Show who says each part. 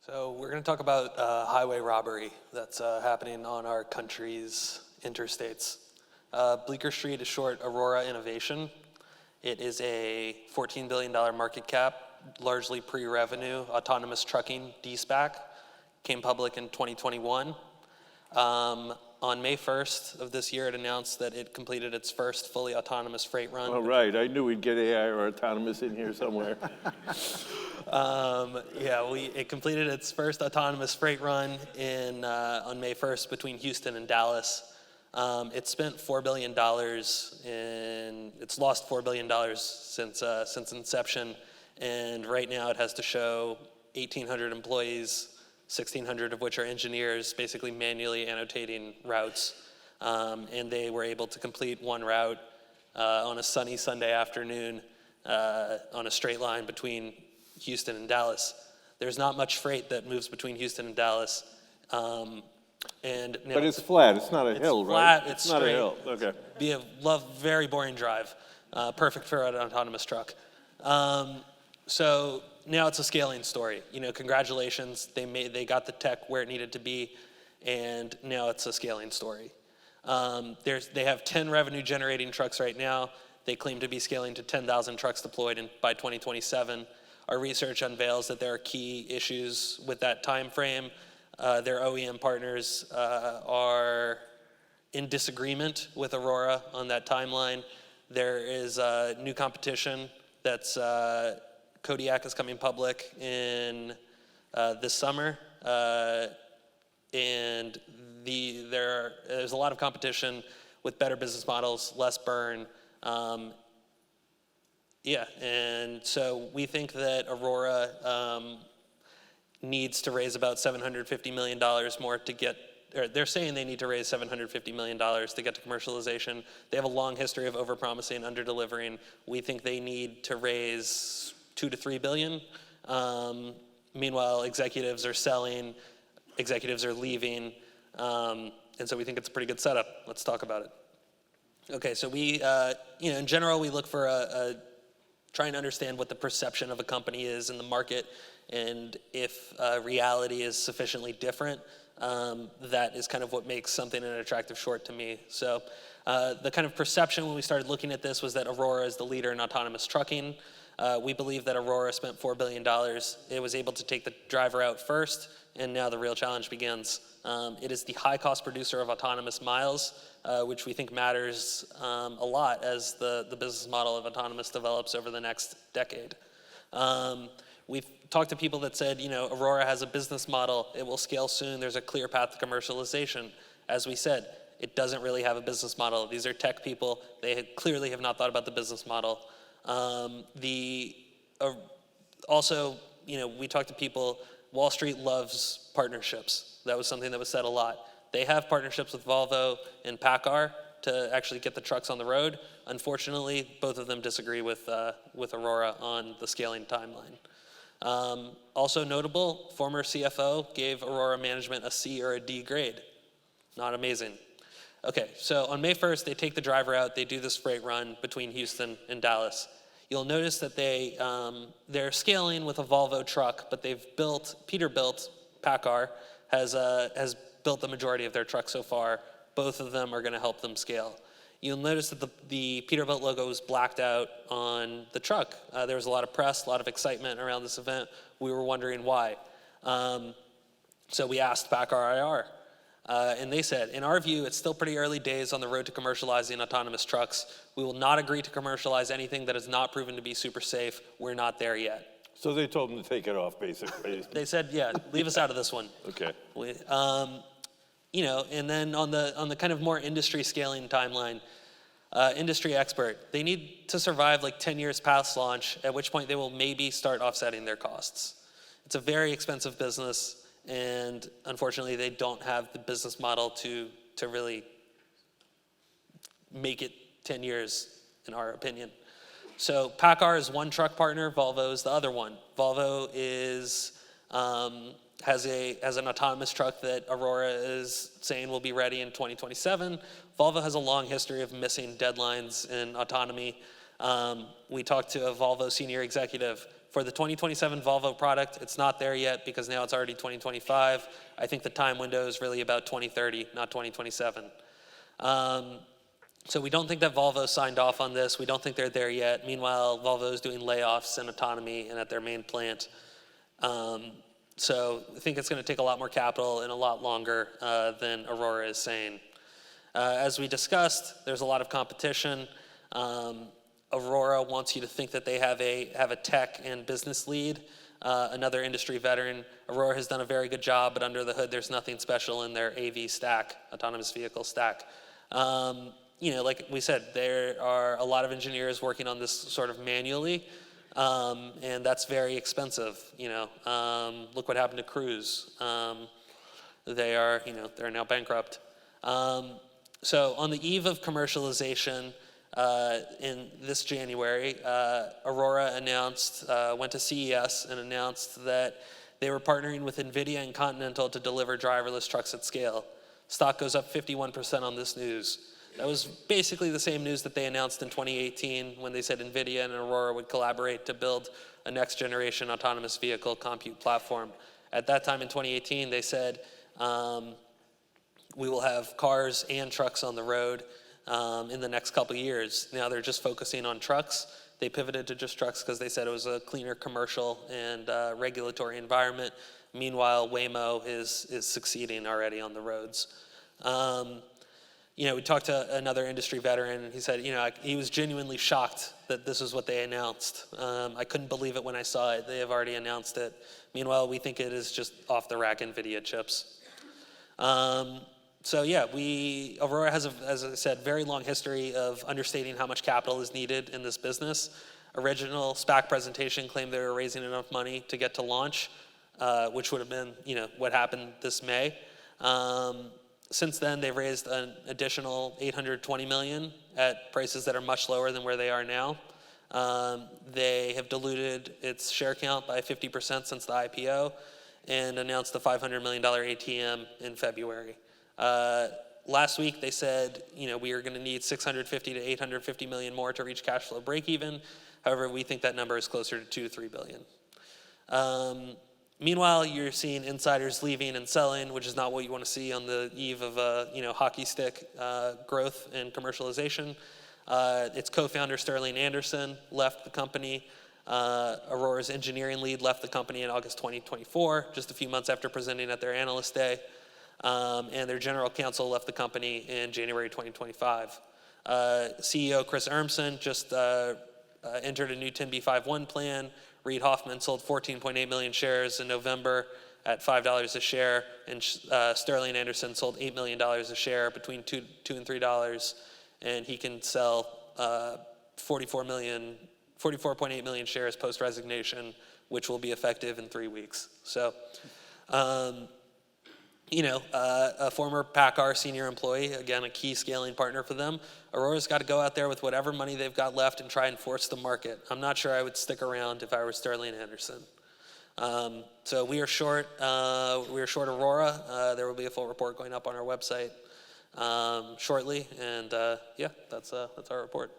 Speaker 1: So we're going to talk about highway robbery that's happening on our country's interstates. Bleecker Street is short Aurora Innovation. It is a $14 billion market cap, largely pre-revenue, autonomous trucking, de-SPAC, came public in 2021. On May 1st of this year, it announced that it completed its first fully autonomous freight run.
Speaker 2: Oh, right. I knew we'd get AI or autonomous in here somewhere.
Speaker 1: It completed its first autonomous freight run on May 1st between Houston and Dallas. It spent $4 billion it's lost $4 billion since inception, and right now it has to show 1,800 employees, 1,600 of which are engineers, basically manually annotating routes. And they were able to complete one route on a sunny Sunday afternoon on a straight line between Houston and Dallas. There's not much freight that moves between Houston and Dallas. But
Speaker 2: it's flat. It's not a hill,
Speaker 1: flat,
Speaker 2: right?
Speaker 1: It's
Speaker 2: not
Speaker 1: straight.
Speaker 2: a hill. Okay.
Speaker 1: Be a very boring drive. Perfect for an autonomous truck. So now it's a scaling story. Congratulations. They got the tech where it needed to be, and now it's a scaling story. They have 10 revenue-generating trucks right now. They claim to be scaling to 10,000 trucks deployed by 2027. Our research unveils that there are key issues with that time frame. Their OEM partners are in disagreement with Aurora on that timeline. There is new competition that's Kodiak is coming public in this summer, and there's a lot of competition with better business models, less burn. And so we think that Aurora needs to raise about $750 million more to get, or they're saying they need to raise $750 million to get to commercialization. They have a long history of overpromising, under-delivering. We think they need to raise $2 to $3 billion. Meanwhile, executives are selling, executives are leaving, and so we think it's a pretty good setup. Let's talk about it. Okay, so we, in general, we look for trying to understand what the perception of a company is in the market, and if reality is sufficiently different, that is kind of what makes something an attractive short to me. So the kind of perception when we started looking at this was that Aurora is the leader in autonomous trucking. We believe that Aurora spent $4 billion. It was able to take the driver out first, and now the real challenge begins. It is the high-cost producer of autonomous miles, which we think matters a lot as the business model of autonomous develops over the next decade. We've talked to people that said, Aurora has a business model. It will scale soon. There's a clear path to commercialization. As we said, it doesn't really have a business model. These are tech people. They clearly have not thought about the business model. Also, we talked to people, Wall Street loves partnerships. That was something that was said a lot. They have partnerships with Volvo and PACCAR to actually get the trucks on the road. Unfortunately, both of them disagree with Aurora on the scaling timeline. Also notable, former CFO gave Aurora management a C or a D grade. Not amazing. Okay, so on May 1st, they take the driver out. They do this freight run between Houston and Dallas. You'll notice that they're scaling with a Volvo truck, but Peterbilt, PACCAR, has built the majority of their trucks so far. Both of them are going to help them scale. You'll notice that the Peterbilt logo is blacked out on the truck. There was a lot of press, a lot of excitement around this event. We were wondering why. So we asked PACCAR IR, and they said, in our view, it's still pretty early days on the road to commercializing autonomous trucks. We will not agree to commercialize anything that is not proven to be super safe. We're not there yet.
Speaker 2: So they told them to take it off, basically.
Speaker 1: They said, yeah, leave us out of this one.
Speaker 2: Okay.
Speaker 1: And then on the kind of more industry scaling timeline, industry expert, they need to survive like 10 years past launch, at which point they will maybe start offsetting their costs. It's a very expensive business, and unfortunately they don't have the business model to really make it 10 years, in our opinion. So PACCAR is one truck partner, Volvo is the other one. Volvo has an autonomous truck that Aurora is saying will be ready in 2027. Volvo has a long history of missing deadlines in autonomy. We talked to a Volvo senior executive. For the 2027 Volvo product, it's not there yet because now it's already 2025. I think the time window is really about 2030, not 2027. So we don't think that Volvo signed off on this. We don't think they're there yet. Meanwhile, Volvo is doing layoffs in autonomy and at their main plant. So I think it's going to take a lot more capital and a lot longer than Aurora is saying. As we discussed, there's a lot of competition. Aurora wants you to think that they have a tech and business lead. Another industry veteran, Aurora has done a very good job, but under the hood, there's nothing special in their AV stack, autonomous vehicle stack. Like we said, there are a lot of engineers working on this sort of manually, and that's very expensive. Look what happened to Cruise. They're now bankrupt. So on the eve of commercialization, in this January, Aurora went to CES and announced that they were partnering with NVIDIA and Continental to deliver driverless trucks at scale. Stock goes up 51% on this news. That was basically the same news that they announced in 2018 when they said NVIDIA and Aurora would collaborate to build a next generation autonomous vehicle compute platform. At that time in 2018, they said, we will have cars and trucks on the road in the next couple of years. Now they're just focusing on trucks. They pivoted to just trucks because they said it was a cleaner commercial and regulatory environment. Meanwhile, Waymo is succeeding already on the roads. We talked to another industry veteran, and he said, he was genuinely shocked that this is what they announced. I couldn't believe it when I saw it. They have already announced it. Meanwhile, we think it is just off-the-rack NVIDIA chips. Aurora has, as I said, very long history of understating how much capital is needed in this business. Original SPAC presentation claimed they were raising enough money to get to launch, which would have been, what happened this May. Since then, they've raised an additional $820 million at prices that are much lower than where they are now. They have diluted its share count by 50% since the IPO and announced the $500 million ATM in February. Last week, they said, we are going to need $650 to $850 million more to reach cash flow break even. However, we think that number is closer to $2 to $3 billion. Meanwhile, you're seeing insiders leaving and selling, which is not what you want to see on the eve of hockey stick growth and commercialization. Its co-founder Sterling Anderson left the company. Aurora's engineering lead left the company in August 2024, just a few months after presenting at their analyst day. And their general counsel left the company in January 2025. CEO Chris Urmson just entered a new 10b5-1 plan. Reid Hoffman sold 14.8 million shares in November at $5 a share, and Sterling Anderson sold $8 million a share between $2 and $3, and he can sell 44.8 million shares post-resignation, which will be effective in 3 weeks. So, a former PACCAR senior employee, again, a key scaling partner for them. Aurora's got to go out there with whatever money they've got left and try and force the market. I'm not sure I would stick around if I were Sterling Anderson. So we are short Aurora. There will be a full report going up on our website shortly, and that's our report.